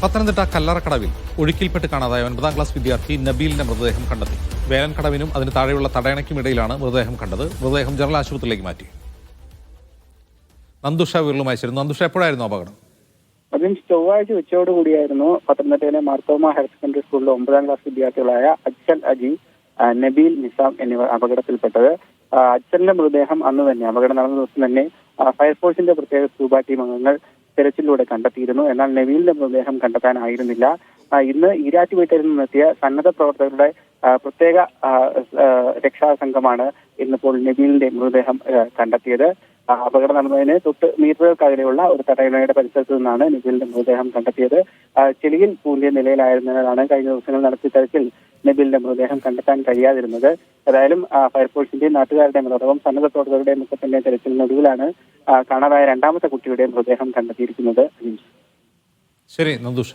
പത്തനംതിട്ട കല്ലറക്കടവിൽ ഒഴുക്കിൽപ്പെട്ട് കാണാതായ 9ാം ക്ലാസ് വിദ്യാർത്ഥി നബീലിന്റെ മൃതദേഹം കണ്ടെത്തി. വേലൻകടവിനും അതിന് താഴെയുള്ള തടയണയ്ക്കുമിടയിലാണ് മൃതദേഹം കണ്ടത്. മൃതദേഹം ജനറൽ ആശുപത്രിയിലേക്ക് മാറ്റി. നന്ദുഷ വിരളുമായി ചേരുന്നു. നന്ദുഷ, എപ്പോഴായിരുന്നു അപകടം? അതിന് ചൊവ്വാഴ്ച ഉച്ചയോടുകൂടിയായിരുന്നു പത്തനംതിട്ടയിലെ മാർത്തോമ ഹയർ സെക്കൻഡറി സ്കൂളിലെ 9ാം ക്ലാസ് വിദ്യാർത്ഥികളായ അജ്സൽ അജി, നബീൽ, നിസാം എന്നിവർ അപകടത്തിൽപ്പെട്ടത്. അജ്സലിന്റെ മൃതദേഹം അന്ന് തന്നെ, അപകടം നടന്ന ദിവസം തന്നെ ഫയർഫോഴ്സിന്റെ പ്രത്യേക സ്കൂബ ടീം അംഗങ്ങൾ തെരച്ചിലൂടെ കണ്ടെത്തിയിരുന്നു. എന്നാൽ നബീലിന്റെ മൃതദേഹം കണ്ടെത്താനായിരുന്നില്ല. ഇന്ന് ഈരാറ്റുപേട്ടയിൽ നിന്നെത്തിയ സന്നദ്ധ പ്രവർത്തകരുടെ പ്രത്യേക രക്ഷാസംഘമാണ് ഇന്നിപ്പോൾ നബീലിന്റെ മൃതദേഹം കണ്ടെത്തിയത്. അപകടം നടന്നതിന് തൊട്ട് മീറ്ററുകൾക്കകലെയുള്ള ഒരു തടയണയുടെ പരിസരത്ത് നിന്നാണ് നബീലിന്റെ മൃതദേഹം കണ്ടെത്തിയത്. ചെളിയിൽ പൂണ്ടിയ നിലയിലായിരുന്നതിനാണ് കഴിഞ്ഞ ദിവസങ്ങൾ നടത്തിയ തെരച്ചിൽ നബീലിന്റെ മൃതദേഹം കണ്ടെത്താൻ കഴിയാതിരുന്നത്. ഏതായാലും ഫയർഫോഴ്സിന്റെയും നാട്ടുകാരുടെയും അതോടൊപ്പം സന്നദ്ധ പ്രവർത്തകരുടെയും ഒക്കെ തന്നെ തെരച്ചിലിനൊടുവിലാണ് കാണാതായ രണ്ടാമത്തെ കുട്ടിയുടെ മൃതദേഹം കണ്ടെത്തിയിരിക്കുന്നത്. ശരി നന്ദുഷ.